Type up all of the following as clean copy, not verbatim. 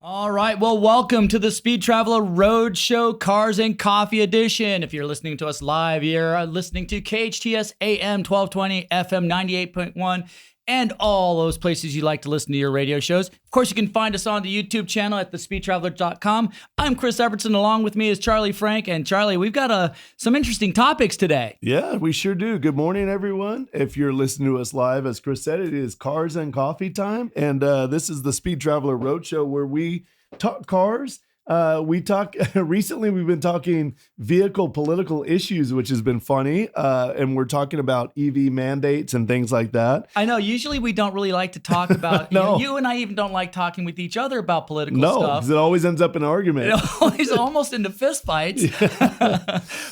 All right. Well, welcome to the Speed Traveler Roadshow Cars and Coffee Edition. If you're listening to us live, you're listening to KHTS AM 1220, FM 98.1, and all those places you like to listen to your radio shows. Of course, you can find us on the YouTube channel at thespeedtraveler.com. I'm Chris Evertsen. Along with me is Charlie Frank. And Charlie, we've got some interesting topics today. Yeah, we sure do. Good morning, everyone. If you're listening to us live, as Chris said, it is Cars and Coffee time. And this is the Speed Traveler Roadshow where we talk cars. Recently we've been talking vehicle political issues, which has been funny. And we're talking about EV mandates and things like that. I know. Usually we don't really like to talk about, No. you and I even don't like talking with each other about political No, stuff. because it always ends up in an argument. Always almost into fistfights.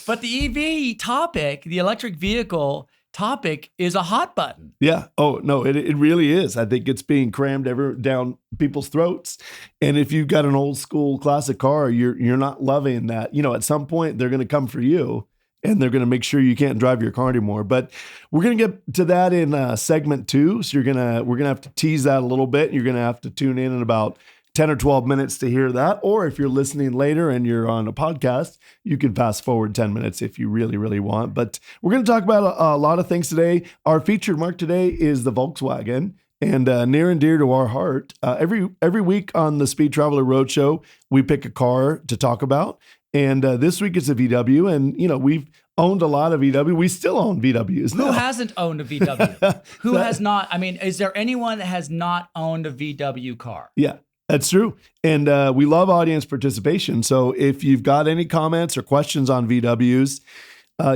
But the EV topic, the electric vehicle topic, is a hot button. Yeah. Oh, no, it really is. I think it's being crammed down people's throats. And if you've got an old school classic car, you're not loving that. You know, at some point they're going to come for you and they're going to make sure you can't drive your car anymore. But we're going to get to that in segment 2. So we're going to have to tease that a little bit. You're going to have to tune in about 10 or 12 minutes to hear that. Or if you're listening later and you're on a podcast, you can fast forward 10 minutes if you really, really want. But we're going to talk about a lot of things today. Our featured marque today is the Volkswagen, and near and dear to our heart. Every week on the Speed Traveler Roadshow, we pick a car to talk about. And this week it's a VW. And, you know, we've owned a lot of VW. We still own VWs. Who hasn't owned a VW? Who has not? I mean, is there anyone that has not owned a VW car? Yeah. That's true. And we love audience participation. So if you've got any comments or questions on VWs,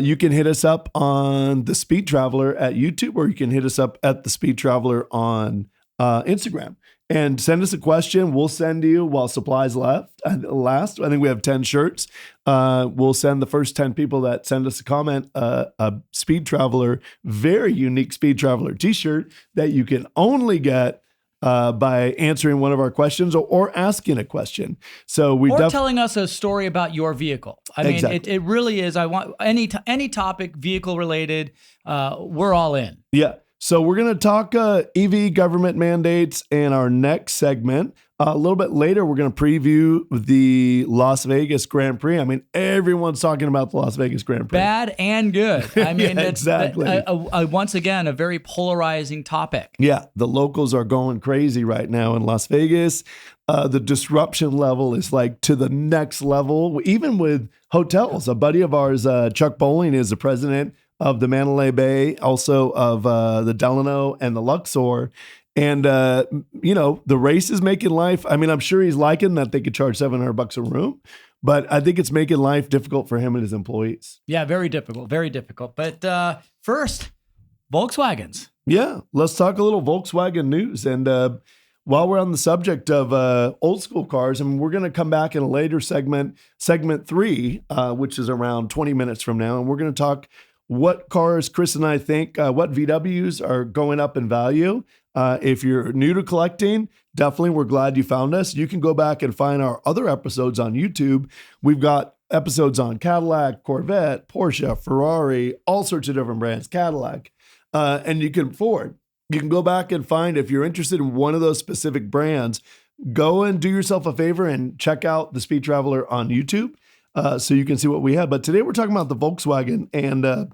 you can hit us up on the Speed Traveler at YouTube, or you can hit us up at the Speed Traveler on Instagram and send us a question. We'll send you while supplies last. I think we have 10 shirts. We'll send the first 10 people that send us a comment a Speed Traveler, very unique Speed Traveler t-shirt that you can only get by answering one of our questions or asking a question. So telling us a story about your vehicle. I mean, Exactly. it really is. I want any topic vehicle related. We're all in. Yeah. So we're going to talk EV government mandates in our next segment. A little bit later, we're going to preview the Las Vegas Grand Prix. I mean, everyone's talking about the Las Vegas Grand Prix. Bad and good. I mean, Yeah, exactly. Once again, a very polarizing topic. Yeah, the locals are going crazy right now in Las Vegas. The disruption level is like to the next level, even with hotels. A buddy of ours, Chuck Bowling, is the president of the Mandalay Bay, also of the Delano and the Luxor. And, you know, the race is making life. I mean, I'm sure he's liking that they could charge $700 a room, but I think it's making life difficult for him and his employees. Yeah, very difficult, very difficult. But first, Volkswagens. Yeah, let's talk a little Volkswagen news. And while we're on the subject of old school cars, and we're going to come back in a later segment 3, which is around 20 minutes from now. And we're going to talk what cars Chris and I think, what VWs are going up in value. If you're new to collecting, definitely we're glad you found us. You can go back and find our other episodes on YouTube. We've got episodes on Cadillac, Corvette, Porsche, Ferrari, all sorts of different brands, Cadillac, and you can Ford. You can go back and find, if you're interested in one of those specific brands, go and do yourself a favor and check out the Speed Traveler on YouTube so you can see what we have. But today we're talking about the Volkswagen, and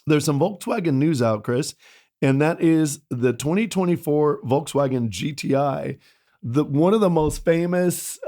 there's some Volkswagen news out, Chris. And that is the 2024 Volkswagen GTI, one of the most famous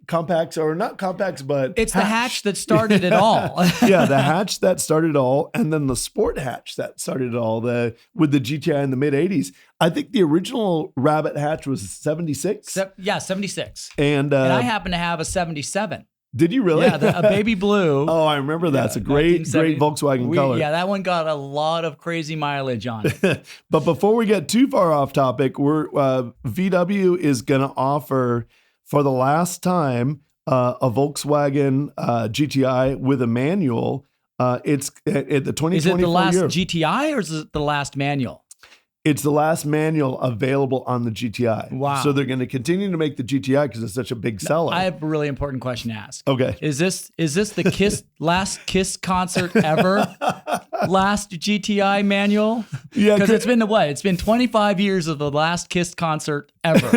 compacts, or not compacts, but it's the hatch that started it all. Yeah, the hatch that started it all, and then the sport hatch that started it all. With the GTI in the mid '80s, I think the original Rabbit hatch was 76. 76. And I happen to have a 77. Did you really? Yeah, a baby blue. Oh, I remember that. It's a great Volkswagen color. Yeah, that one got a lot of crazy mileage on it. But before we get too far off topic, VW is going to offer for the last time a Volkswagen GTI with a manual. It's at the 2024 Is it the last year. GTI or is it the last manual? It's the last manual available on the GTI. Wow. So they're going to continue to make the GTI because it's such a big seller. I have a really important question to ask. Okay. Is this the last Kiss concert ever? last GTI manual? Yeah, because it's been what? It's been 25 years of the last Kiss concert ever.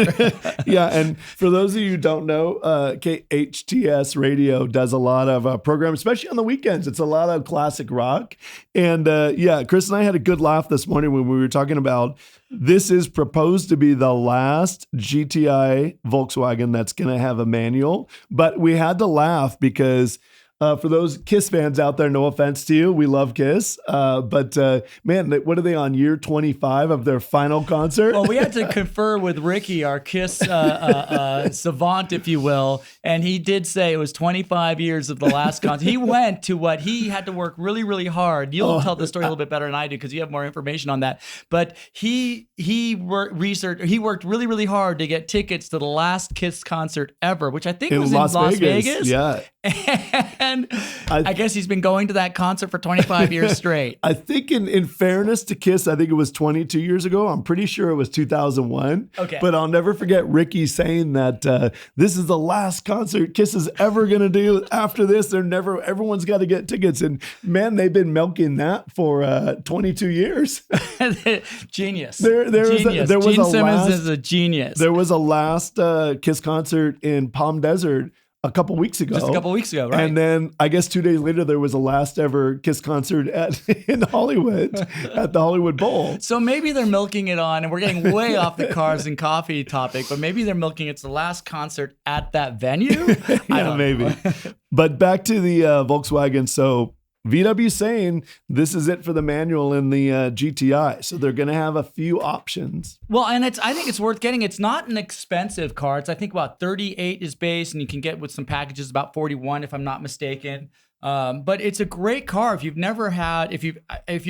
Yeah, and for those of you who don't know, KHTS radio does a lot of programs, especially on the weekends. It's a lot of classic rock. And yeah, Chris and I had a good laugh this morning when we were talking about this is proposed to be the last GTI Volkswagen that's going to have a manual. But we had to laugh because for those Kiss fans out there, no offense to you, we love Kiss. But man, what are they on year 25 of their final concert? Well, we had to confer with Ricky, our Kiss savant, if you will, and he did say it was 25 years of the last concert. He went to what he had to work really, really hard. You'll tell the story a little bit better than I do because you have more information on that. But he worked really, really hard to get tickets to the last Kiss concert ever, which I think was in Las Vegas. Yeah. And I guess he's been going to that concert for 25 years straight. I think in fairness to Kiss, I think it was 22 years ago. I'm pretty sure it was 2001. Okay. But I'll never forget Ricky saying that this is the last concert Kiss is ever going to do. After this, everyone's got to get tickets. And man, they've been milking that for 22 years. Genius. Gene Simmons is a genius. There was a last Kiss concert in Palm Desert a couple weeks ago. Just a couple weeks ago, right? And then I guess 2 days later, there was a last ever Kiss concert in Hollywood at the Hollywood Bowl. So maybe they're milking it on, and we're getting way off the cars and coffee topic, but maybe they're milking it's the last concert at that venue. I don't know. But back to the Volkswagen. So VW saying this is it for the manual in the GTI. So they're going to have a few options. Well, and I think it's worth getting. It's not an expensive car. It's I think about 38 is base, and you can get with some packages about 41 if I'm not mistaken. But it's a great car. If you're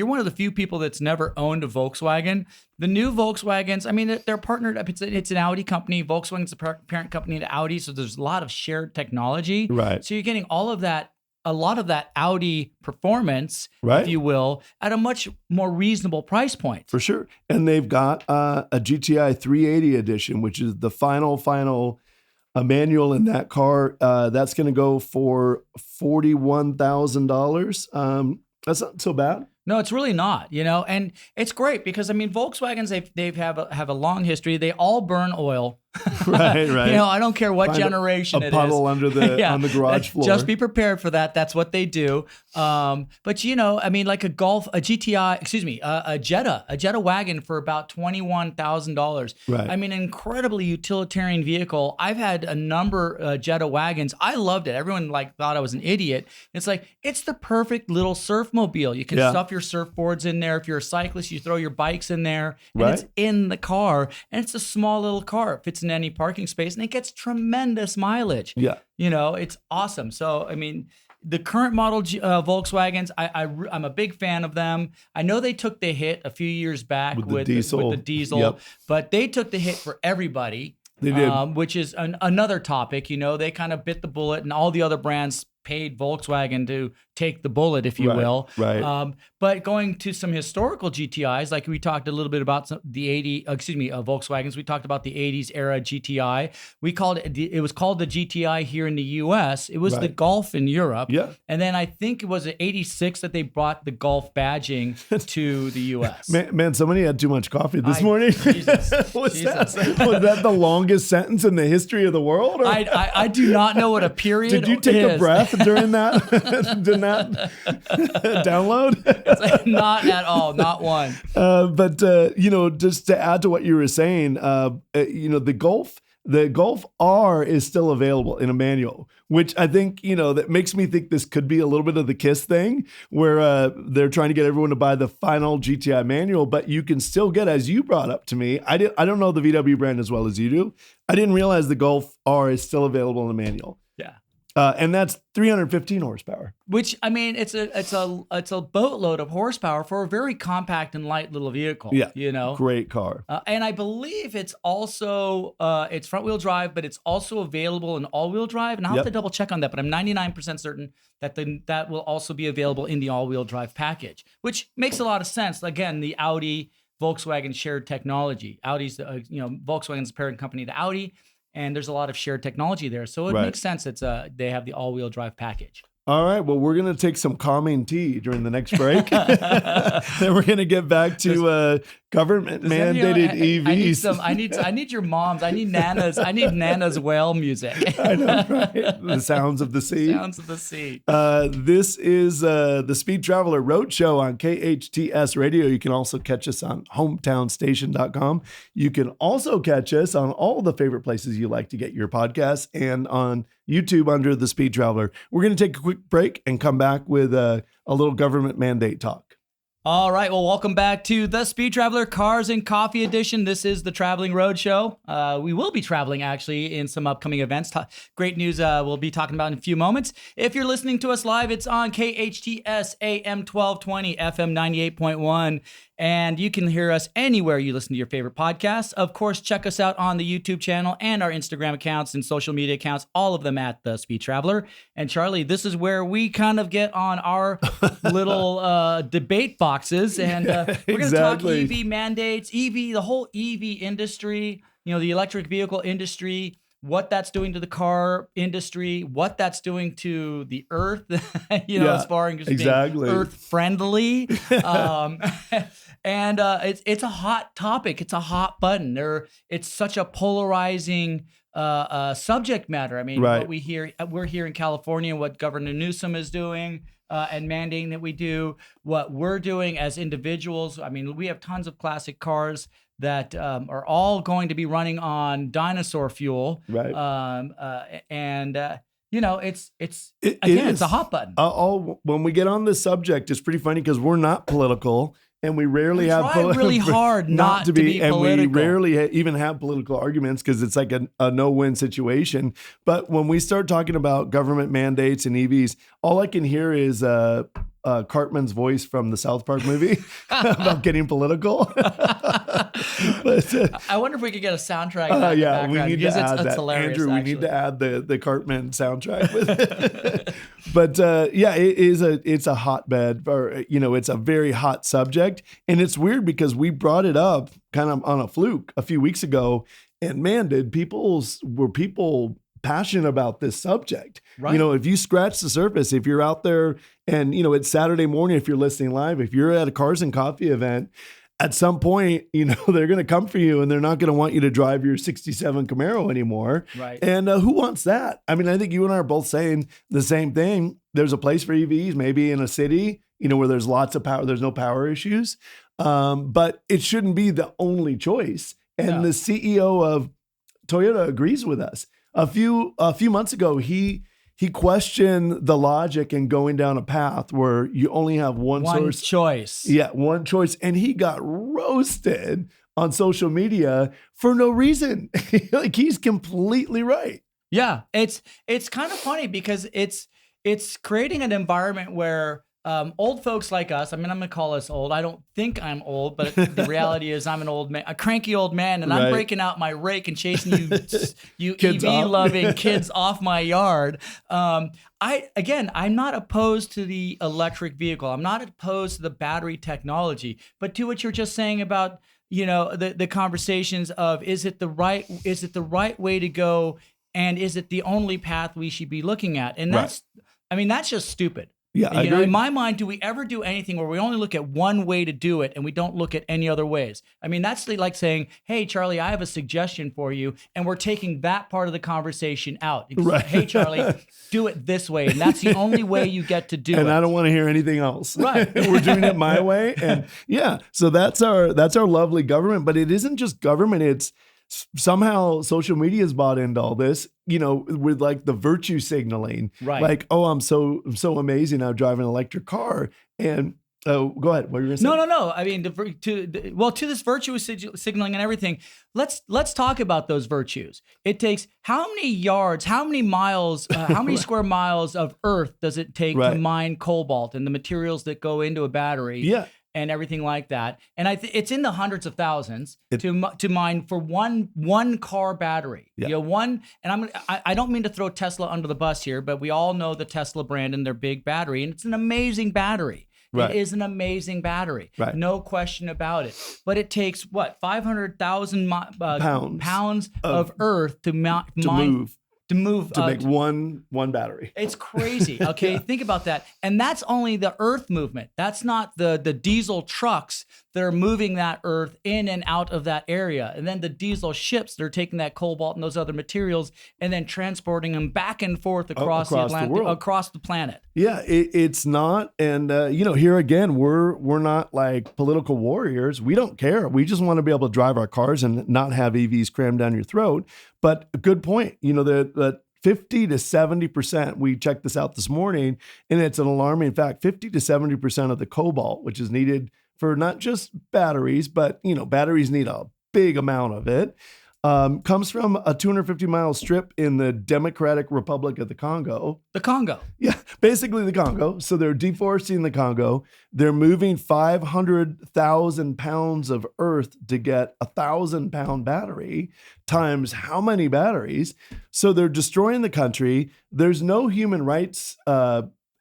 one of the few people that's never owned a Volkswagen, the new Volkswagens, I mean, they're partnered up. It's an Audi company. Volkswagen's a parent company to Audi, so there's a lot of shared technology. Right. So you're getting a lot of that Audi performance, if you will, at a much more reasonable price point. For sure. And they've got a GTI 380 edition, which is the final manual in that car. That's going to go for $41,000. That's not so bad. No, it's really not, and it's great because, I mean, Volkswagens, they have a long history. They all burn oil. Right. I don't care what generation it is. A puddle under on the garage floor. Just be prepared for that. That's what they do. But I mean, like a Jetta wagon for about $21,000. Right. I mean, an incredibly utilitarian vehicle. I've had a number Jetta wagons. I loved it. Everyone thought I was an idiot. It's the perfect little surf mobile. You can stuff your surfboards in there. If you're a cyclist, you throw your bikes in there, and it's in the car. And it's a small little car. It fits in any parking space, and it gets tremendous mileage. Yeah. It's awesome. So, I mean, the current model Volkswagens, I'm a big fan of them. I know they took the hit a few years back with the diesel, but they took the hit for everybody. They did. Which is another topic. They kind of bit the bullet, and all the other brands paid Volkswagen to take the bullet, if you will. Right. But going to some historical GTIs, like we talked a little bit about Volkswagens. We talked about the 80s era GTI. It was called the GTI here in the US. It was the Golf in Europe. Yeah. And then I think it was in 86 that they brought the Golf badging to the US. Man, somebody had too much coffee this morning. Jesus. Was that the longest sentence in the history of the world? Or? I do not know what a period is. Did you take a breath during that? Did that download? Not at all, not one. But just to add to what you were saying, the Golf R is still available in a manual, which I think, that makes me think this could be a little bit of the Kiss thing where they're trying to get everyone to buy the final GTI manual, but you can still get, as you brought up to me, I don't know the VW brand as well as you do. I didn't realize the Golf R is still available in a manual. Yeah. And that's 315 horsepower. Which, I mean, it's a boatload of horsepower for a very compact and light little vehicle. Yeah, great car. And I believe it's also it's front wheel drive, but it's also available in all wheel drive. And I'll have to double check on that, but I'm 99% certain that that will also be available in the all wheel drive package, which makes a lot of sense. Again, the Audi Volkswagen shared technology. Audi's Volkswagen's parent company to Audi. And there's a lot of shared technology there. So it makes sense they have the all-wheel drive package. All right. Well, we're going to take some calming tea during the next break. Then we're going to get back to government mandated EVs. I need your moms. I need Nana's whale music. I know, right? The sounds of the sea. Sounds of the sea. This is the Speed Traveler Roadshow on KHTS Radio. You can also catch us on hometownstation.com. You can also catch us on all the favorite places you like to get your podcasts and on YouTube under the Speed Traveler. We're going to take a quick break and come back with a little government mandate talk. All right. Well, welcome back to the Speed Traveler Cars and Coffee Edition. This is the Traveling Roadshow. We will be traveling actually in some upcoming events. Great news we'll be talking about in a few moments. If you're listening to us live, it's on KHTS AM 1220, FM 98.1. And you can hear us anywhere you listen to your favorite podcasts. Of course, check us out on the YouTube channel and our Instagram accounts and social media accounts, all of them at The Speed Traveler. And Charlie, this is where we kind of get on our little debate boxes. And we're going to talk EV mandates, the whole EV industry, the electric vehicle industry, what that's doing to the car industry, what that's doing to the earth, as far as being earth friendly. And it's a hot topic. It's a hot button. It's such a polarizing subject matter. I mean, what we're here in California, what Governor Newsom is doing and mandating that we do, what we're doing as individuals. I mean, we have tons of classic cars that are all going to be running on dinosaur fuel. Right. It's a hot button. When we get on this subject, it's pretty funny because we're not political. And we rarely really hard not to be political. And we rarely even have political arguments because it's like a no-win situation. But when we start talking about government mandates and EVs, all I can hear is Cartman's voice from the South Park movie about getting political. I wonder if we could get a soundtrack. We need to add that. Andrew, we need to add the Cartman soundtrack with it. But it's a hotbed, or it's a very hot subject, and it's weird because we brought it up kind of on a fluke a few weeks ago, and man, were people passionate about this subject. Right. If you scratch the surface, if you're out there and, it's Saturday morning, if you're listening live, if you're at a Cars and Coffee event, at some point, they're going to come for you and they're not going to want you to drive your 67 Camaro anymore. Right. And who wants that? I mean, I think you and I are both saying the same thing. There's a place for EVs, maybe in a city, where there's lots of power, there's no power issues. But it shouldn't be the only choice. And the CEO of Toyota agrees with us. A few months ago, he questioned the logic in going down a path where you only have one choice. Yeah, one choice. And he got roasted on social media for no reason. Like, he's completely right. Yeah, it's kind of funny because it's creating an environment where old folks like us, I mean, I'm going to call us old. I don't think I'm old, but the reality is I'm an old man, a cranky old man, and I'm breaking out my rake and chasing you EV-loving kids off my yard. I'm not opposed to the electric vehicle. I'm not opposed to the battery technology, but to what you're just saying about, the conversations of, is it the right way to go? And is it the only path we should be looking at? And that's just stupid. Yeah, I agree. In my mind, do we ever do anything where we only look at one way to do it and we don't look at any other ways? I mean, that's like saying, hey, Charlie, I have a suggestion for you. And we're taking that part of the conversation out. Right. Hey, Charlie, do it this way. And that's the only way you get to do it. And I don't want to hear anything else. Right. We're doing it my way. And so that's our lovely government. But it isn't just government. It's somehow social media has bought into all this, with like the virtue signaling, right? Like, oh, I'm so amazing. I'm driving an electric car. And go ahead. What were you going to say? No. I mean, to this virtue signaling and everything, let's talk about those virtues. It takes how many yards, how many miles, how many square miles of earth does it take to mine cobalt and the materials that go into a battery? Yeah. And everything like that, and it's in the hundreds of thousands to mine for one car battery. Yeah. And I don't mean to throw Tesla under the bus here, but we all know the Tesla brand and their big battery, and it's an amazing battery. Right. It is an amazing battery, no question about it. But it takes 500,000 pounds of earth to mine to move to make one battery. It's crazy. Okay, think about that. And that's only the earth movement. That's not the diesel trucks that are moving that earth in and out of that area. And then the diesel ships, they're taking that cobalt and those other materials and then transporting them back and forth across the Atlantic, across the planet. Yeah, it's not. And, here again, we're not like political warriors. We don't care. We just want to be able to drive our cars and not have EVs crammed down your throat. But a good point, that 50 to 70%, we checked this out this morning, and it's an alarming fact, 50 to 70% of the cobalt, which is needed for not just batteries, but, batteries need a big amount of it, comes from a 250-mile strip in the Democratic Republic of the Congo. The Congo. Yeah, basically the Congo. So they're deforesting the Congo. They're moving 500,000 pounds of earth to get a 1,000-pound battery times how many batteries? So they're destroying the country. There's no human rights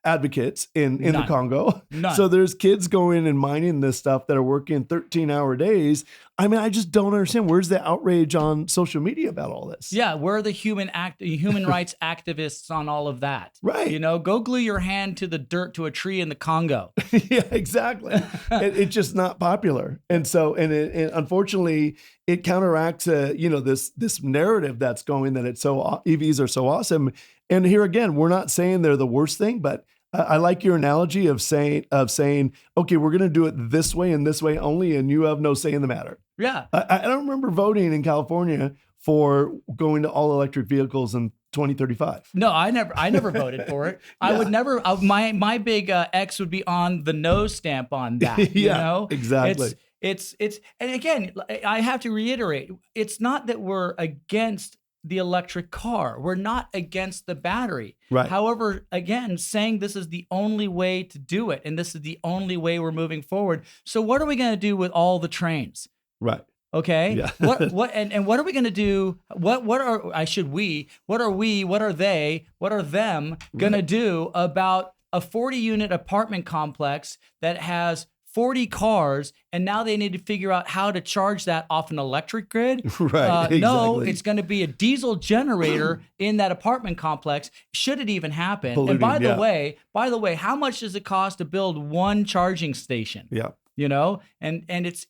advocates in the Congo. None. So there's kids going and mining this stuff that are working 13-hour days. I mean, I just don't understand. Where's the outrage on social media about all this? Yeah, where are the human rights activists on all of that? Right. Go glue your hand to the dirt to a tree in the Congo. Yeah, exactly. It's just not popular. And so, it unfortunately, it counteracts, this narrative that's going that EVs are so awesome. And here again, we're not saying they're the worst thing, but I like your analogy of saying, okay, we're going to do it this way and this way only, and you have no say in the matter. Yeah. I don't remember voting in California for going to all electric vehicles in 2035. No, I never voted for it. Yeah. I would never. My big X would be on the no stamp on that. Yeah, exactly. It's and again, I have to reiterate, it's not that we're against the electric car. We're not against the battery. Right. However, again, saying this is the only way to do it, and this is the only way we're moving forward. So what are we going to do with all the trains? Right. Okay. Yeah. what are we going to do? What are them going to do about a 40-unit apartment complex that has 40 cars, and now they need to figure out how to charge that off an electric grid? Right. Exactly. No, it's going to be a diesel generator in that apartment complex, should it even happen. Polluting, and by the way, how much does it cost to build one charging station? Yeah. And it's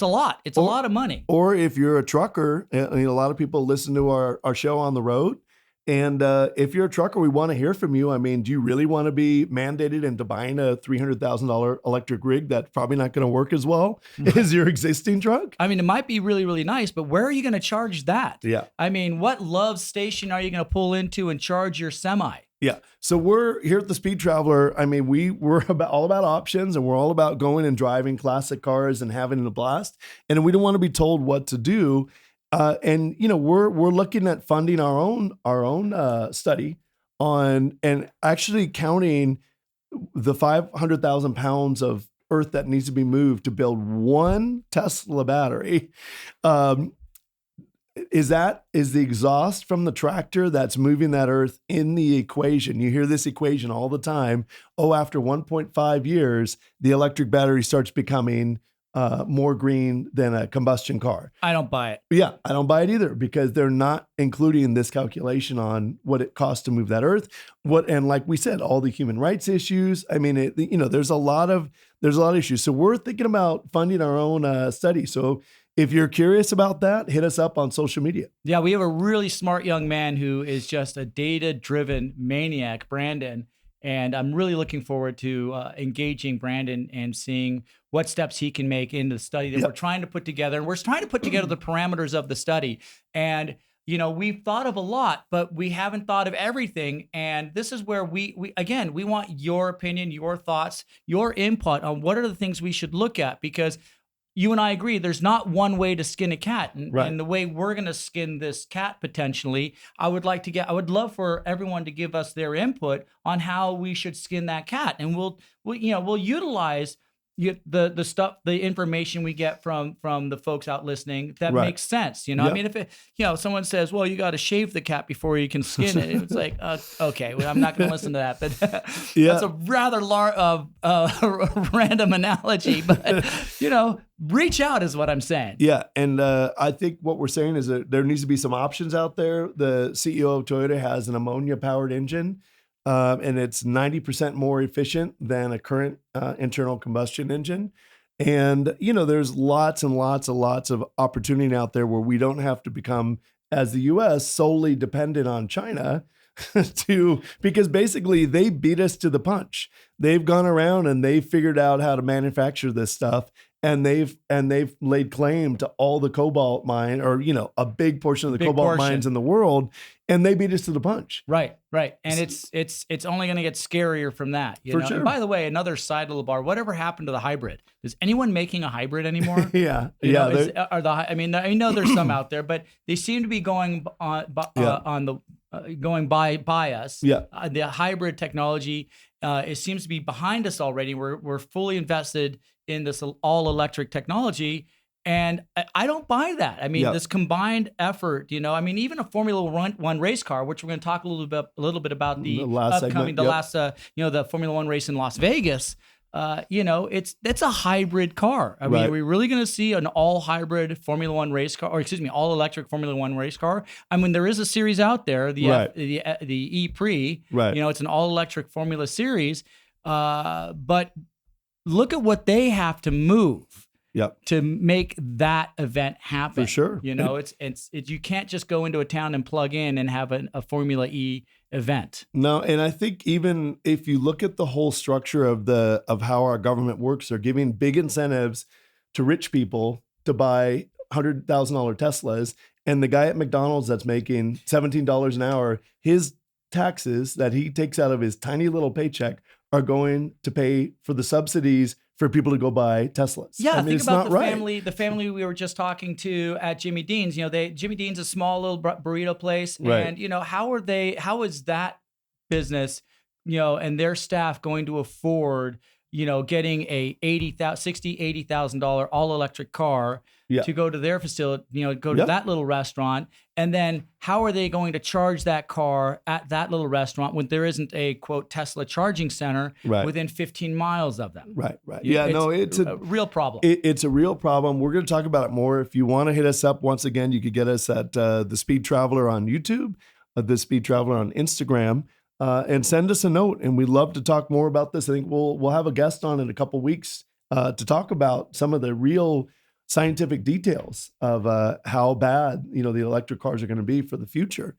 a lot. It's a lot of money. Or if you're a trucker, a lot of people listen to our show on the road. And if you're a trucker, we want to hear from you. I mean, do you really want to be mandated into buying a $300,000 electric rig that's probably not going to work as well as your existing truck? I mean, it might be really, really nice, but where are you going to charge that? Yeah. I mean, what love station are you going to pull into and charge your semi? Yeah. So we're here at the Speed Traveler. I mean, we're all about options, and we're all about going and driving classic cars and having a blast. And we don't want to be told what to do. And we're looking at funding our own study on and actually counting the 500,000 pounds of earth that needs to be moved to build one Tesla battery. Is the exhaust from the tractor that's moving that earth in the equation? You hear this equation all the time. Oh, after 1.5 years, the electric battery starts becoming more green than a combustion car. I don't buy it. Yeah, I don't buy it either, because they're not including this calculation on what it costs to move that earth. And like we said, all the human rights issues. I mean, there's a lot of issues. So we're thinking about funding our own study. So if you're curious about that, hit us up on social media. Yeah, we have a really smart young man who is just a data-driven maniac, Brandon. And I'm really looking forward to engaging Brandon and seeing what steps he can make in the study that we're trying to put together. And we're trying to put together the parameters of the study. And, we've thought of a lot, but we haven't thought of everything. And this is where we want your opinion, your thoughts, your input on what are the things we should look at, because you and I agree, there's not one way to skin a cat. And the way we're going to skin this cat potentially, I would love for everyone to give us their input on how we should skin that cat. And we'll utilize the stuff, the information we get from the folks out listening, that Right. makes sense. You know, I Yep. mean, if it, someone says, well, you got to shave the cat before you can skin it. It's like, okay, well, I'm not going to listen to that. But Yeah. that's a rather random analogy. But, reach out is what I'm saying. Yeah, and I think what we're saying is that there needs to be some options out there. The CEO of Toyota has an ammonia-powered engine, and it's 90% more efficient than a current internal combustion engine. And, there's lots and lots of opportunity out there where we don't have to become, as the U.S., solely dependent on China because basically they beat us to the punch. They've gone around and they've figured out how to manufacture this stuff. And they've laid claim to all the cobalt mine, or a big portion of the cobalt mines in the world, and they beat us to the punch. Right. And it's only going to get scarier from that. For sure. And by the way, another side little bar. Whatever happened to the hybrid? Is anyone making a hybrid anymore? Yeah. I mean, I know there's some out there, but they seem to be going going by us. Yeah. The hybrid technology, it seems to be behind us already. We're fully invested in this all electric technology. And I don't buy that. I mean, this combined effort, I mean, even a Formula One race car, which we're going to talk a little bit about the Formula One race in Las Vegas. It's a hybrid car. I mean, are we really going to see an all hybrid Formula One race car, or all electric Formula One race car? I mean, there is a series out there, the E-Prix. Right. It's an all electric Formula series, but look at what they have to move to make that event happen. For sure. It's you can't just go into a town and plug in and have a Formula E event. No, and I think even if you look at the whole structure of how our government works, they're giving big incentives to rich people to buy $100,000 Teslas, and the guy at McDonald's that's making $17 an hour, his taxes that he takes out of his tiny little paycheck are going to pay for the subsidies for people to go buy Teslas. Yeah, think about the family we were just talking to at Jimmy Dean's. Jimmy Dean's a small little burrito place, and how is that business, and their staff going to afford, getting a $80,000 all electric car to go to their facility, go to that little restaurant. And then how are they going to charge that car at that little restaurant when there isn't a quote Tesla charging center within 15 miles of them? Right. Yeah, it's a real problem. It's a real problem. We're going to talk about it more. If you want to hit us up, once again, you could get us at The Speed Traveler on YouTube, The Speed Traveler on Instagram, and send us a note. And we'd love to talk more about this. I think we'll have a guest on in a couple weeks to talk about some of the real scientific details of how bad the electric cars are going to be for the future.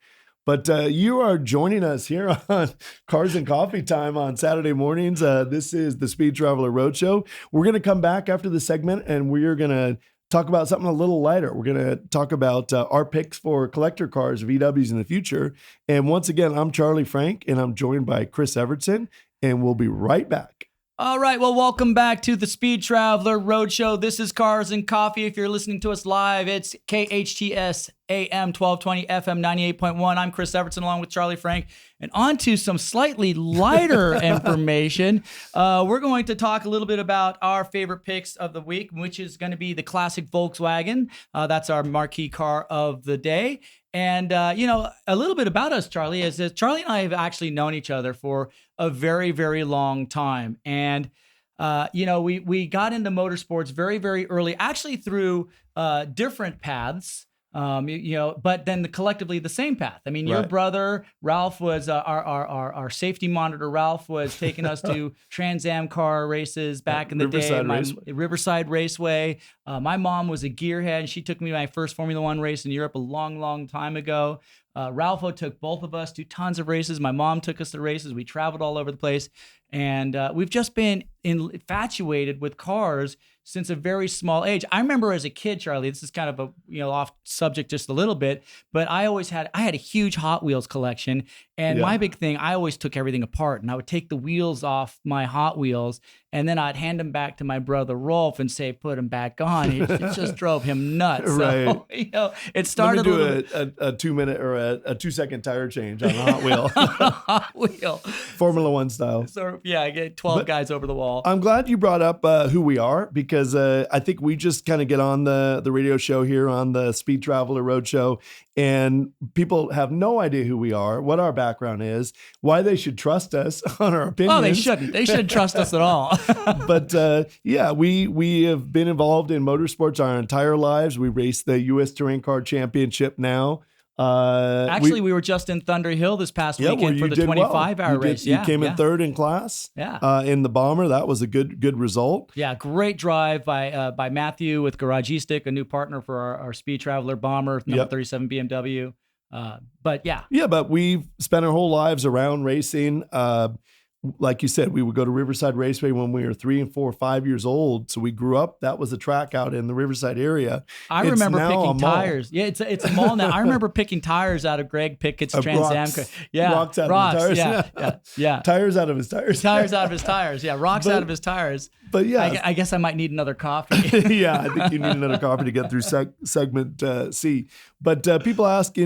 But you are joining us here on Cars and Coffee Time on Saturday mornings. This is the Speed Traveler Roadshow. We're going to come back after the segment, and we're going to talk about something a little lighter. We're going to talk about our picks for collector cars, VWs in the future. And once again, I'm Charlie Frank, and I'm joined by Chris Evertsen, and we'll be right back. All right, well, welcome back to the Speed Traveler Roadshow. This is Cars and Coffee. If you're listening to us live, it's KHTS AM 1220 FM 98.1. I'm Chris Evertsen along with Charlie Frank. And on to some slightly lighter information. We're going to talk a little bit about our favorite picks of the week, which is going to be the classic Volkswagen. That's our marquee car of the day. And, a little bit about us, Charlie, is that Charlie and I have actually known each other for a very, very long time. And, we got into motorsports very, very early, actually through different paths. But then collectively the same path. I mean, your brother, Ralph, was our safety monitor. Ralph was taking us to Trans Am car races back in the Riverside Raceway. My mom was a gearhead, and she took me to my first Formula One race in Europe a long, long time ago. Ralpho took both of us to tons of races. My mom took us to races. We traveled all over the place. And we've just been infatuated with cars since a very small age. I remember as a kid, Charlie, this is kind of a off subject just a little bit, but I had a huge Hot Wheels collection. And my big thing, I always took everything apart, and I would take the wheels off my Hot Wheels, and then I'd hand them back to my brother Rolf and say, put them back on. It just drove him nuts. So, it started. Let me do a 2 minute or a 2 second tire change on a Hot Wheel. Hot Wheel. Formula One style. So Yeah, get 12 guys over the wall. I'm glad you brought up who we are, because I think we just kind of get on the radio show here on the Speed Traveler Roadshow, and people have no idea who we are, what our background is, why they should trust us on our opinions. Oh, they shouldn't. They shouldn't trust us at all. But yeah, we have been involved in motorsports our entire lives. We race the U.S. Touring Car Championship now. Actually, we were just in Thunder Hill this past weekend for the 25-hour race. You came in third in class. Yeah. In the Bomber. That was a good result. Yeah, great drive by Matthew with Garagistic, a new partner for our Speed Traveler Bomber, number 37 BMW. But yeah. Yeah, but we've spent our whole lives around racing. Like you said, we would go to Riverside Raceway when we were 3 and 4, 5 years old. So we grew up. That was a track out in the Riverside area. I remember picking tires. Yeah, it's a mall now. I remember picking tires out of Greg Pickett's Trans Am. Yeah, rocks out of his tires. Yeah. Tires out of his tires. Tires out of his tires. Yeah, rocks out of his tires. But yeah, I guess I might need another coffee. Yeah, I think you need another coffee to get through segment C. But people ask,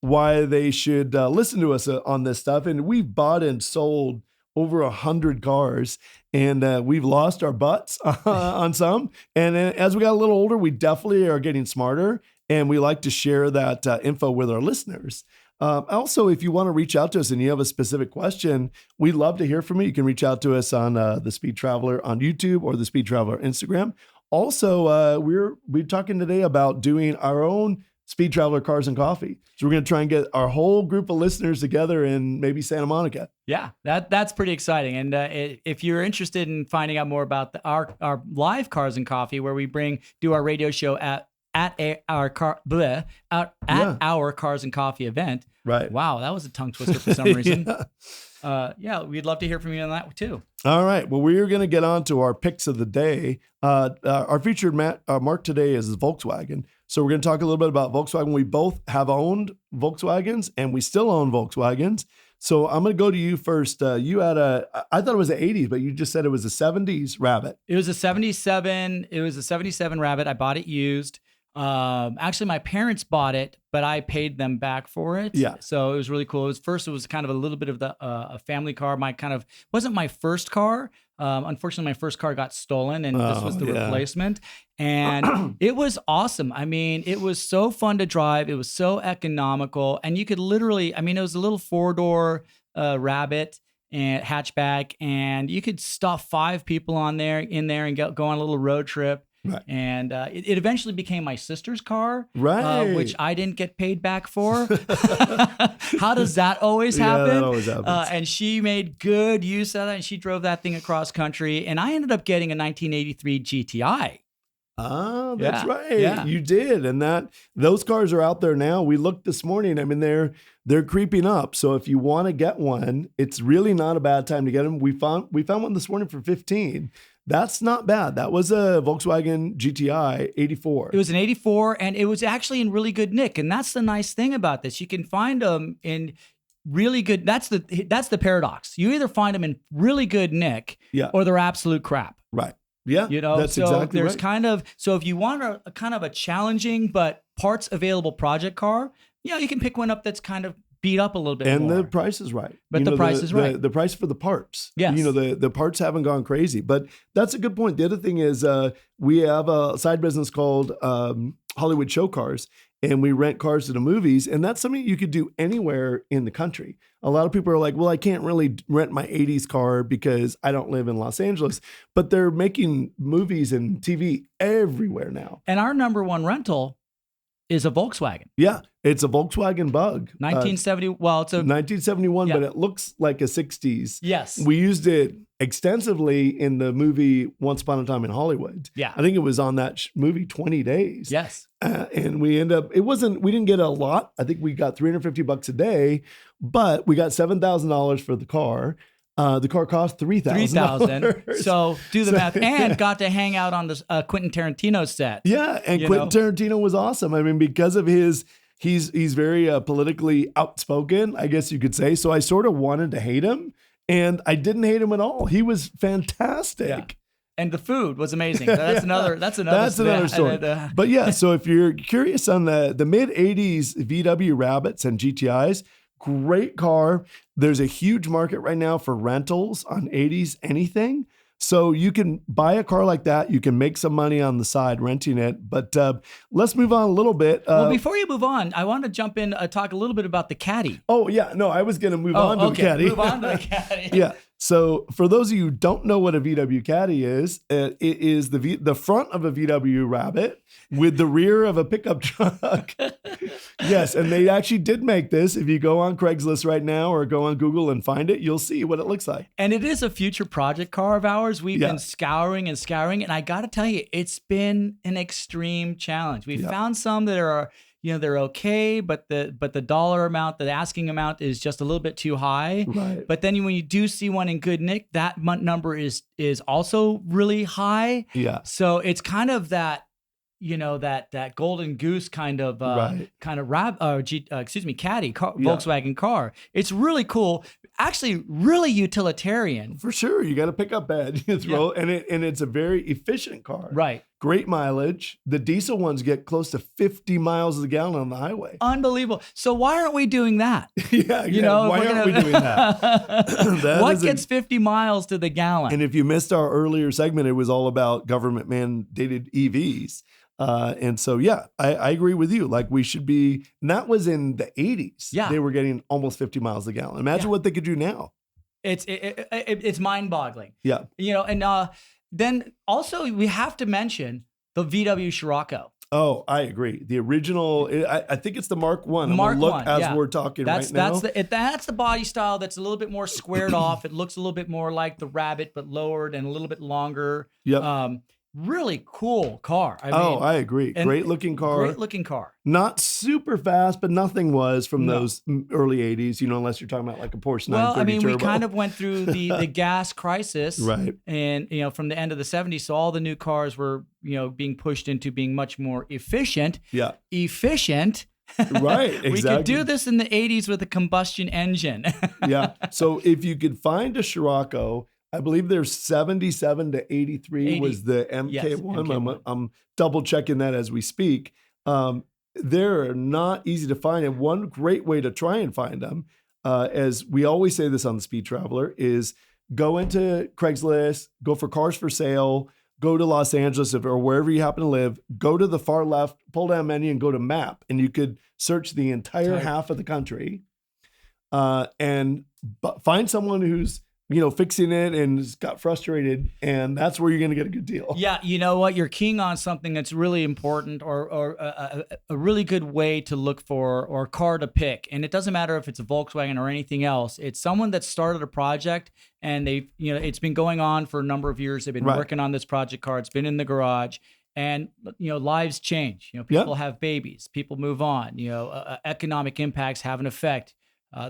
why they should listen to us on this stuff, and we've bought and sold over 100 cars, and we've lost our butts on some. And as we got a little older, we definitely are getting smarter, and we like to share that info with our listeners. Also, if you want to reach out to us and you have a specific question, we'd love to hear from you. You can reach out to us on the Speed Traveler on YouTube or the Speed Traveler Instagram. Also, we're talking today about doing our own Speed Traveler Cars and Coffee. So we're going to try and get our whole group of listeners together in maybe Santa Monica. Yeah, that's pretty exciting. And if you're interested in finding out more about our live Cars and Coffee, where we do our radio show at our Cars and Coffee event. Right. Wow, that was a tongue twister for some reason. Yeah, we'd love to hear from you on that too. All right. Well, we're going to get on to our picks of the day. Our featured marque today is Volkswagen. So we're going to talk a little bit about Volkswagen. We both have owned Volkswagens, and we still own Volkswagens. So I'm going to go to you first. You had I thought it was the 80s, but you just said it was a 70s Rabbit. It was a 77. It was a 77 Rabbit. I bought it used. Actually, my parents bought it, but I paid them back for it. Yeah. So it was really cool. It was kind of a little bit of a family car. Wasn't my first car. Unfortunately, my first car got stolen, and this was the replacement. And it was awesome. I mean, it was so fun to drive. It was so economical, and you could literally, it was a little 4-door Rabbit and hatchback, and you could stuff 5 people in there and go on a little road trip. Right. And it eventually became my sister's car, right? Which I didn't get paid back for. How does that always happen? Yeah, that always happens. And she made good use of that, and she drove that thing across country. And I ended up getting a 1983 GTI. Ah, that's right. Yeah. You did. And those cars are out there now. We looked this morning. I mean, they're creeping up. So if you want to get one, it's really not a bad time to get them. We found one this morning for $15. That's not bad. That was a Volkswagen GTI 84. It was an 84, and it was actually in really good nick. And that's the nice thing about this. You can find them in really good. That's the paradox. You either find them in really good nick, or they're absolute crap. Right. Yeah. That's so exactly there's right. So if you want a kind of a challenging but parts available project car, you can pick one up that's kind of beat up a little bit and more. The price is right. But the price is right. The price for the parts. Yes. The parts haven't gone crazy. But that's a good point. The other thing is we have a side business called Hollywood Show Cars, and we rent cars to the movies. And that's something you could do anywhere in the country. A lot of people are like, well, I can't really rent my 80s car because I don't live in Los Angeles. But they're making movies and TV everywhere now. And our number one rental is a Volkswagen. Yeah, it's a Volkswagen Bug. 1970. Well, it's a 1971, but it looks like a 60s. Yes. We used it extensively in the movie Once Upon a Time in Hollywood. Yeah. I think it was on that movie 20 Days. Yes. And we didn't get a lot. I think we got $350 a day, but we got $7,000 for the car. The car cost $3,000. So do the math. And got to hang out on this Quentin Tarantino set. Yeah, and Quentin Tarantino was awesome. I mean, because of he's very politically outspoken, I guess you could say. So I sort of wanted to hate him, and I didn't hate him at all. He was fantastic. Yeah. And the food was amazing. That's another story. But yeah, so if you're curious on the mid 80s VW Rabbits and GTIs, great car. There's a huge market right now for rentals on 80s, anything. So you can buy a car like that. You can make some money on the side renting it. But let's move on a little bit. Well, before you move on, I want to jump in, talk a little bit about the Caddy. Oh, yeah. No, I was going to move on to the Caddy. Move on to the Caddy. Yeah. So for those of you who don't know what a VW Caddy is, it is the front of a VW Rabbit with the rear of a pickup truck. Yes, and they actually did make this. If you go on Craigslist right now or go on Google and find it, you'll see what it looks like. And it is a future project car of ours. We've been scouring, and I got to tell you, it's been an extreme challenge. We found some that are, they're okay, but the dollar amount, the asking amount is just a little bit too high. Right. But then when you do see one in good nick, that number is also really high. Yeah. So it's kind of that, that golden goose kind of Caddy car, Volkswagen car. It's really cool. Actually, really utilitarian. For sure. You got a pickup bed, and it's a very efficient car. Right. Great mileage. The diesel ones get close to 50 miles a gallon on the highway. Unbelievable. So why aren't we doing that? Why aren't we doing that? What gets 50 miles to the gallon? And if you missed our earlier segment, it was all about government mandated EVs. And so, I agree with you. Like we should be, and that was in the 80s. Yeah. They were getting almost 50 miles a gallon. Imagine what they could do now. It's mind boggling. Yeah. And then also we have to mention the VW Scirocco. Oh, I agree. The original, I think it's the Mark 1. Mark 1, as we're talking right now. That's the body style that's a little bit more squared off. It looks a little bit more like the Rabbit, but lowered and a little bit longer. Yep. Really cool car. I agree. Great looking car. Not super fast, but nothing was from those early 80s, unless you're talking about like a Porsche 930 turbo. We kind of went through the gas crisis. Right. And, from the end of the 70s. So all the new cars were, being pushed into being much more efficient. Yeah. Efficient. Right. Exactly. We could do this in the 80s with a combustion engine. Yeah. So if you could find a Scirocco, I believe there's 77 to 83 was the MK1. Yes, MK1. I'm double checking that as we speak. They're not easy to find. And one great way to try and find them, as we always say this on the Speed Traveler, is go into Craigslist, go for cars for sale, go to Los Angeles or wherever you happen to live, go to the far left, pull down menu and go to map. And you could search the entire half of the country and find someone who's fixing it and got frustrated, and that's where you're going to get a good deal. Yeah, you know what? You're keying on something that's really important, or a really good way to look for, or car to pick. And it doesn't matter if it's a Volkswagen or anything else. It's someone that started a project and they've, it's been going on for a number of years. They've been working on this project car. It's been in the garage. And, lives change. People have babies. People move on. Economic impacts have an effect.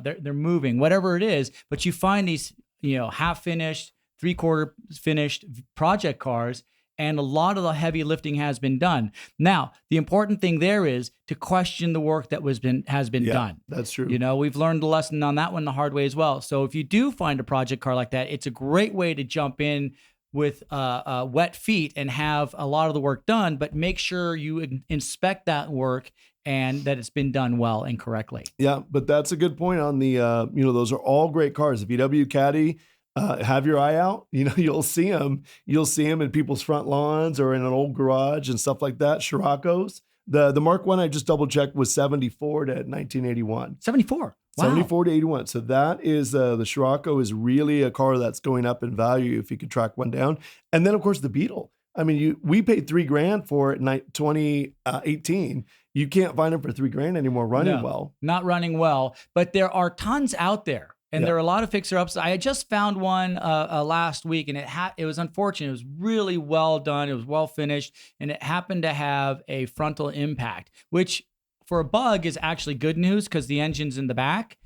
They're moving, whatever it is. But you find these half finished, 3/4 finished project cars, and a lot of the heavy lifting has been done. Now, the important thing there is to question the work that has been done. That's true. We've learned the lesson on that one the hard way as well. So if you do find a project car like that, it's a great way to jump in with wet feet and have a lot of the work done, but make sure you inspect that work and that it's been done well and correctly. Yeah, but that's a good point on the, those are all great cars. The VW Caddy, have your eye out. You'll see them. You'll see them in people's front lawns or in an old garage and stuff like that. Scirocco's. The Mark 1 I just double checked was 74 to 1981. 74. Wow. 74 to 81. So that is, the Scirocco is really a car that's going up in value if you could track one down. And then, of course, the Beetle. I mean, we paid $3,000 for it in 2018. You can't find them for $3,000 anymore running well. Not running well, but there are tons out there. And there are a lot of fixer-ups. I just found one last week, and it was unfortunate. It was really well done. It was well finished, and it happened to have a frontal impact, which for a bug is actually good news because the engine's in the back.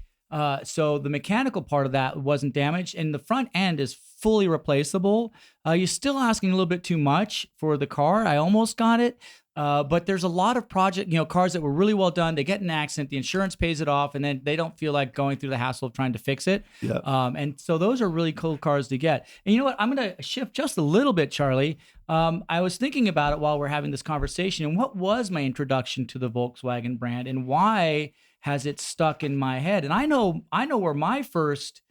So the mechanical part of that wasn't damaged, and the front end is fully replaceable. You're still asking a little bit too much for the car. I almost got it. But there's a lot of cars that were really well done. They get in an accident, the insurance pays it off, and then they don't feel like going through the hassle of trying to fix it. Yeah. And so those are really cool cars to get. And you know what? I'm going to shift just a little bit, Charlie. I was thinking about it while we're having this conversation, and what was my introduction to the Volkswagen brand, and why has it stuck in my head. And I know where my first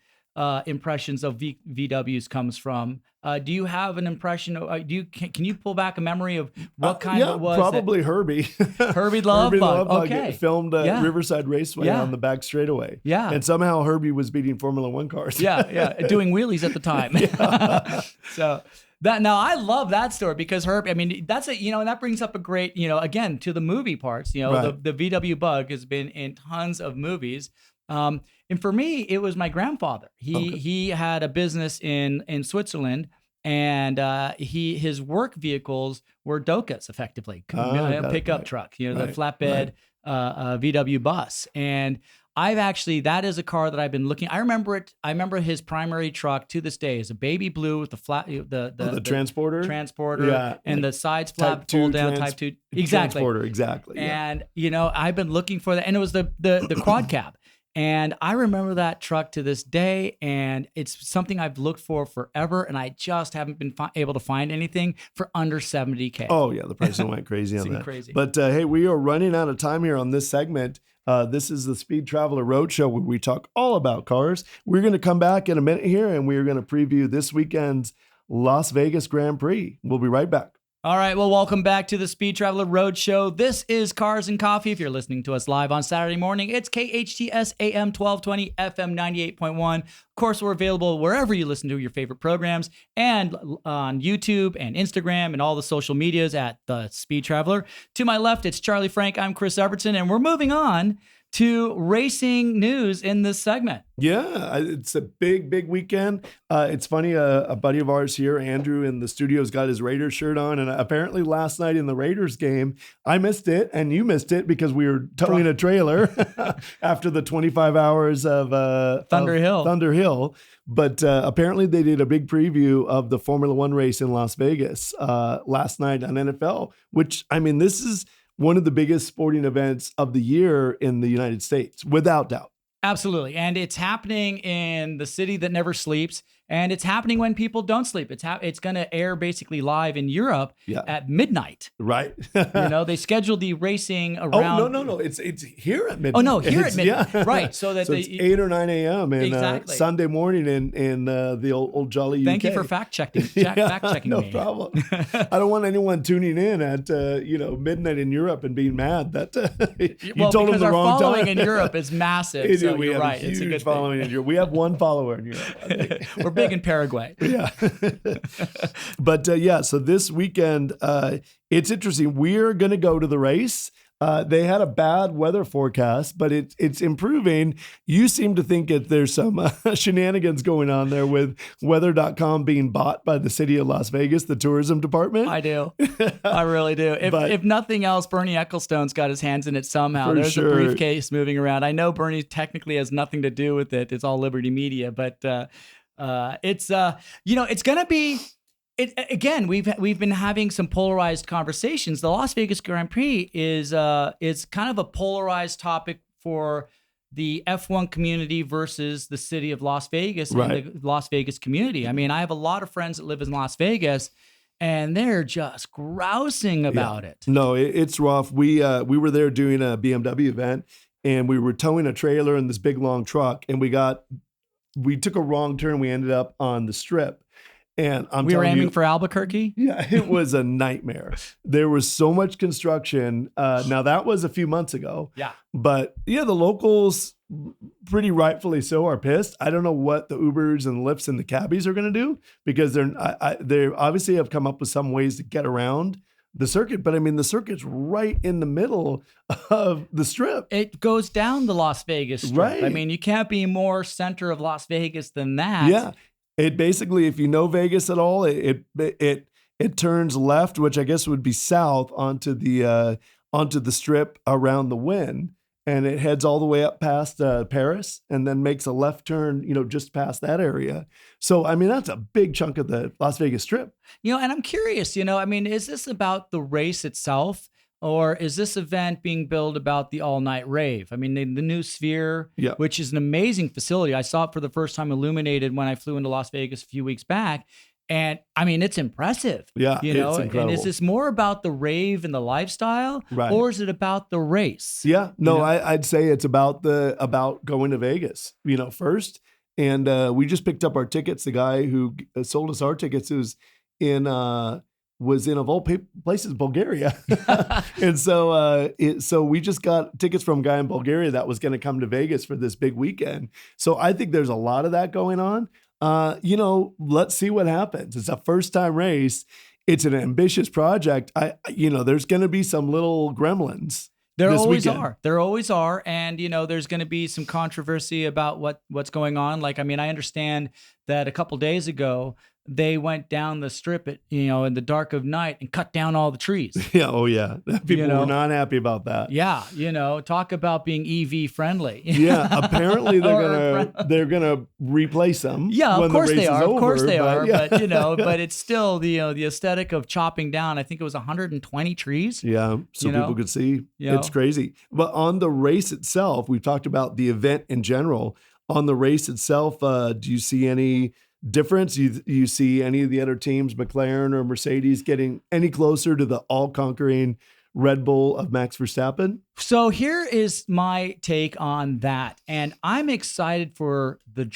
impressions of VWs comes from. Do you have an impression? Can you pull back a memory of what kind of it was? Probably Herbie. Herbie Lovebug. Okay. Filmed at Riverside Raceway on the back straightaway. Yeah. And somehow Herbie was beating Formula One cars. Doing wheelies at the time. So now I love that story because Herbie, I mean, that's and that brings up a great, again, to the movie parts, right. the VW Bug has been in tons of movies. And for me, it was my grandfather. He had a business in Switzerland, and his work vehicles were Dokas, effectively, pickup truck, the flatbed VW bus. And that is a car that I've been looking. I remember it. I remember his primary truck to this day is a baby blue with the transporter, and the sides flap fold down Type 2. Exactly. Transporter, exactly. And I've been looking for that, and it was the quad cab. And I remember that truck to this day, and it's something I've looked for forever, and I just haven't been able to find anything for under $70K. Oh, yeah, the pricing went crazy on that. Crazy. But hey, we are running out of time here on this segment. This is the Speed Traveler Roadshow, where we talk all about cars. We're going to come back in a minute here, and we're going to preview this weekend's Las Vegas Grand Prix. We'll be right back. All right, well, welcome back to the Speed Traveler Roadshow. This is Cars and Coffee. If you're listening to us live on Saturday morning, it's KHTS AM 1220, FM 98.1. Of course, we're available wherever you listen to your favorite programs, and on YouTube and Instagram and all the social medias at The Speed Traveler. To my left, it's Charlie Frank. I'm Chris Evertsen, and we're moving on to racing news in this segment. Yeah, it's a big weekend. It's funny, a buddy of ours here, Andrew, in the studio's got his Raiders shirt on, and apparently last night in the Raiders game, I missed it, and you missed it because we were towing a trailer after the 25 hours of Thunder Hill. But apparently they did a big preview of the Formula One race in Las Vegas last night on NFL, which, I mean, this is one of the biggest sporting events of the year in the United States, without doubt. Absolutely. And it's happening in the city that never sleeps. And it's happening when people don't sleep. It's going to air basically live in Europe at midnight. Right. They scheduled the racing around. Oh, no. It's here at midnight. Oh, no, here at midnight. Yeah. Right. So it's 8 or 9 a.m. and Sunday morning in the old jolly UK. Thank you for fact-checking no me. No problem. I don't want anyone tuning in at midnight in Europe and being mad that you told them the wrong time. Our following in Europe is massive. So we you're have right. a huge it's a good following in Europe. We have one follower in Europe, I think. We're big in Paraguay. Yeah. But so this weekend, it's interesting. We're going to go to the race. They had a bad weather forecast, but it's improving. You seem to think that there's some shenanigans going on there with weather.com being bought by the city of Las Vegas, the tourism department. I do. I really do. If nothing else, Bernie Ecclestone's got his hands in it somehow. There's a briefcase moving around. I know Bernie technically has nothing to do with it. It's all Liberty Media, but it's going to be. Again, we've been having some polarized conversations. The Las Vegas Grand Prix is kind of a polarized topic for the F1 community versus the city of Las Vegas and the Las Vegas community. I mean, I have a lot of friends that live in Las Vegas, and they're just grousing about it. No, it's rough. We were there doing a BMW event, and we were towing a trailer in this big long truck, and we took a wrong turn. We ended up on the Strip. And we were aiming for Albuquerque. Yeah, it was a nightmare. There was so much construction. Now that was a few months ago. Yeah. But the locals, pretty rightfully so, are pissed. I don't know what the Ubers and Lyfts and the cabbies are going to do, because they obviously have come up with some ways to get around the circuit. But I mean, the circuit's right in the middle of the Strip. It goes down the Las Vegas Strip. Right. I mean, you can't be more center of Las Vegas than that. Yeah. It basically, if you know Vegas at all, it turns left, which I guess would be south, onto the Strip around the Wynn, and it heads all the way up past Paris, and then makes a left turn, just past that area. So I mean, that's a big chunk of the Las Vegas Strip. And I'm curious, I mean, is this about the race itself? Or is this event being billed about the all-night rave? I mean, the new Sphere, which is an amazing facility. I saw it for the first time illuminated when I flew into Las Vegas a few weeks back. And I mean, it's impressive. Yeah, you know, it's incredible. and is this more about the rave and the lifestyle, Right. or is it about the race? Yeah, no, You know? I'd say it's about going to Vegas, first. And we just picked up our tickets. The guy who sold us our tickets in was in of all places Bulgaria, and so we just got tickets from a guy in Bulgaria that was going to come to Vegas for this big weekend. So I think there's a lot of that going on. Let's see what happens. It's a first time race. It's an ambitious project. There's going to be some little gremlins. There this always weekend. are. There always are. And, there's going to be some controversy about what's going on. Like, I mean, I understand that a couple days ago, they went down the strip in the dark of night and cut down all the trees. Yeah. Oh, yeah. People were not happy about that. Yeah. Talk about being EV friendly. Yeah. Apparently they're gonna replace them. Yeah. When of course the race they are. is Of course over, they are. yeah. But, but it's still the aesthetic of chopping down. I think it was 120 trees. Yeah. So people could see. It's crazy. But on the race itself, we've talked about the event in general. On the race itself, do you see any difference? You see any of the other teams, McLaren or Mercedes, getting any closer to the all-conquering Red Bull of Max Verstappen? So here is my take on that. And I'm excited for the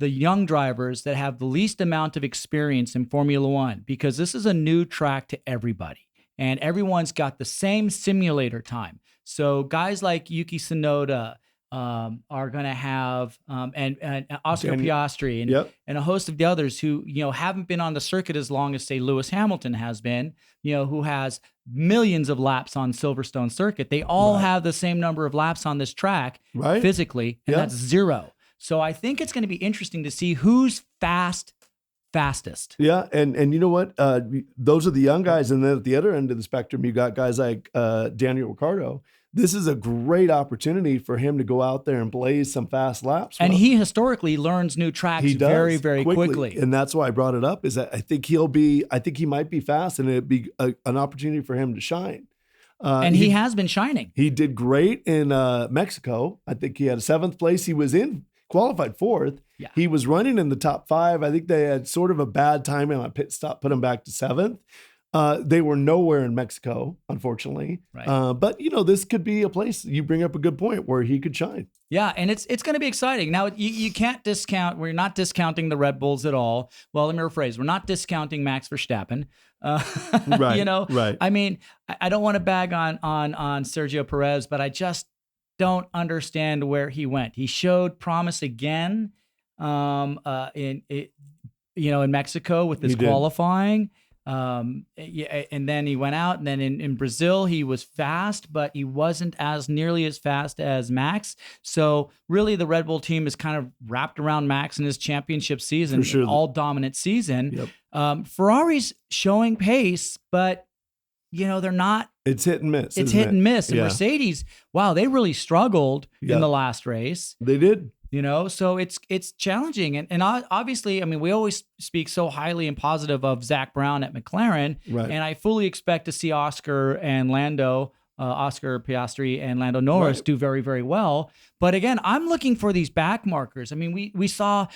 young drivers that have the least amount of experience in Formula One, because this is a new track to everybody. And everyone's got the same simulator time. So guys like Yuki Tsunoda, are going to have and Oscar Piastri and a host of the others who haven't been on the circuit as long as, say, Lewis Hamilton has been, who has millions of laps on Silverstone circuit. They all have the same number of laps on this track physically, and that's 0. So I think it's going to be interesting to see who's fastest. Yeah, and you know what? Those are the young guys, and then at the other end of the spectrum, you got guys like Daniel Ricciardo. This is a great opportunity for him to go out there and blaze some fast laps. And he historically learns new tracks very, very quickly. And that's why I brought it up, is that I think he might be fast, and it'd be an opportunity for him to shine. And he has been shining. He did great in Mexico. I think he had a 7th place. He was qualified 4th. Yeah. He was running in the top 5. I think they had sort of a bad timing on a pit stop, put him back to 7th. They were nowhere in Mexico, unfortunately. Right. But this could be a place, you bring up a good point, where he could shine. Yeah, and it's going to be exciting. Now, you can't discount, we're not discounting the Red Bulls at all. Well, let me rephrase. We're not discounting Max Verstappen. Right. Right. I mean, I don't want to bag on Sergio Perez, but I just don't understand where he went. He showed promise again in Mexico with this qualifying. And then he went out, and then in Brazil he was fast, but he wasn't nearly as fast as Max. So really the Red Bull team is kind of wrapped around Max in his championship season, all dominant season. Yep. Ferrari's showing pace, but they're not. It's hit and miss. It's hit and miss. And Mercedes, wow, they really struggled in the last race. They did. So it's challenging. And obviously, I mean, we always speak so highly and positive of Zach Brown at McLaren. Right. And I fully expect to see Oscar Piastri and Lando Norris do very, very well. But again, I'm looking for these back markers. I mean, we saw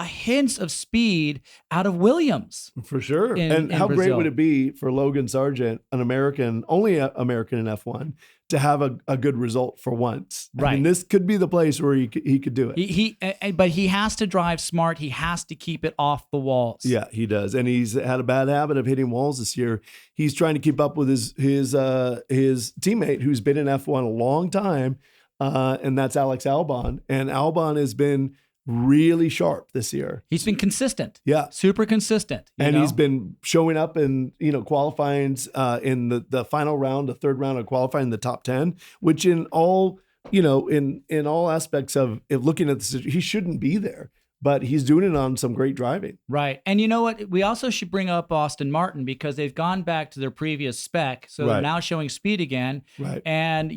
hints of speed out of Williams. For sure. In how Brazil. great would it be for Logan Sargent, only an American in F1, to have a good result for once? Right. I mean, this could be the place where he could do it. But he has to drive smart. He has to keep it off the walls. Yeah, he does. And he's had a bad habit of hitting walls this year. He's trying to keep up with his teammate who's been in F1 a long time, and that's Alex Albon. And Albon has been really sharp this year. He's been consistent. Yeah. Super consistent. And he's been showing up in, qualifying in the final round, the third round of qualifying, the top 10, which in all, in all aspects of looking at this, he shouldn't be there, but he's doing it on some great driving. Right. And you know what? We also should bring up Aston Martin, because they've gone back to their previous spec. So they're now showing speed again. Right. And,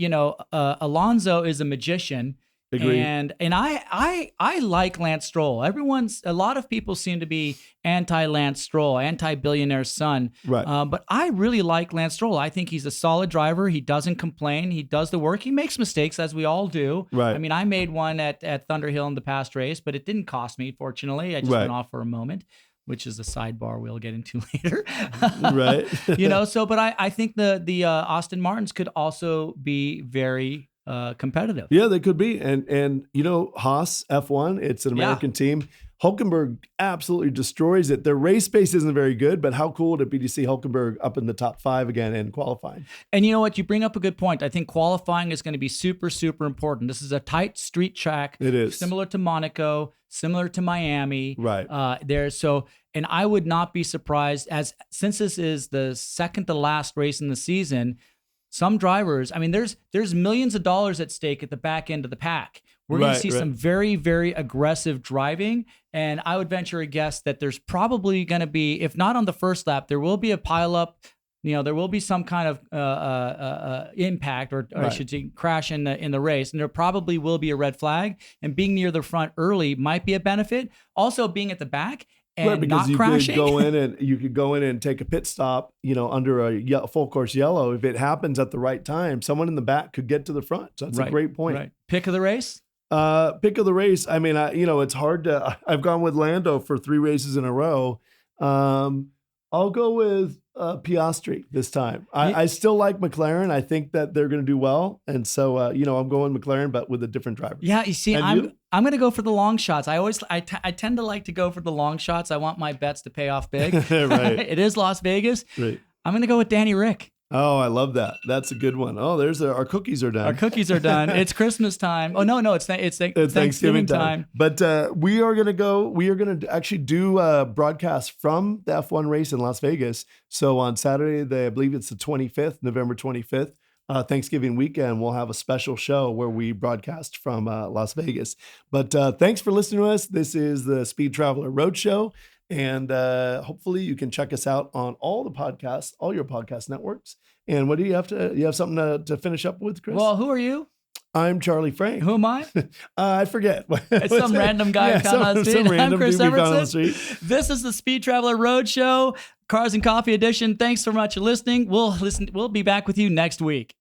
Alonso is a magician. Agreed. And I like Lance Stroll. A lot of people seem to be anti-Lance Stroll, anti-billionaire son. Right. But I really like Lance Stroll. I think he's a solid driver. He doesn't complain. He does the work. He makes mistakes, as we all do. Right. I mean, I made one at Thunder Hill in the past race, but it didn't cost me, fortunately. I just went off for a moment. which is a sidebar we'll get into later. Right. But I think the Aston Martins could also be very competitive. Yeah, they could be. And Haas F1, it's an American team. Hulkenberg absolutely destroys it. Their race pace isn't very good, but how cool would it be to see Hulkenberg up in the top 5 again in qualifying? And you know what? You bring up a good point. I think qualifying is going to be super, super important. This is a tight street track. It is. Similar to Monaco, similar to Miami. Right. And I would not be surprised, since this is the second to last race in the season, some drivers, I mean, there's millions of dollars at stake at the back end of the pack. We're going to see some very, very aggressive driving. And I would venture a guess that there's probably going to be, if not on the first lap, there will be a pileup. There will be some kind of impact or I should say crash in the race. And there probably will be a red flag. And being near the front early might be a benefit. Also, being at the back and because not crashing. You could go in and take a pit stop, under a full course yellow. If it happens at the right time, someone in the back could get to the front. So that's a great point. Right. Pick of the race? Pick of the race. I mean, it's hard to. I've gone with Lando for 3 races in a row. I'll go with Piastri this time. I still like McLaren. I think that they're going to do well, and so I'm going McLaren, but with a different driver. Yeah, you see, I'm going to go for the long shots. I tend to like to go for the long shots. I want my bets to pay off big. Right. It is Las Vegas. Right. I'm going to go with Danny Rick. Oh, I love that. That's a good one. Oh, our cookies are done. Our cookies are done. It's Christmas time. Oh, no, it's Thanksgiving time. But we are going to actually do a broadcast from the F1 race in Las Vegas. So on Saturday, I believe it's the 25th, November 25th, Thanksgiving weekend, we'll have a special show where we broadcast from Las Vegas. But thanks for listening to us. This is the Speed Traveler Roadshow. And hopefully you can check us out on all your podcast networks. And what do you have something to finish up with, Chris? Well, who are you? I'm Charlie Frank. Who am I? I forget. It's some random guy found on the street. I'm Chris Evertsen. This is the Speed Traveler Roadshow, Cars and Coffee Edition. Thanks so much for listening. We'll be back with you next week.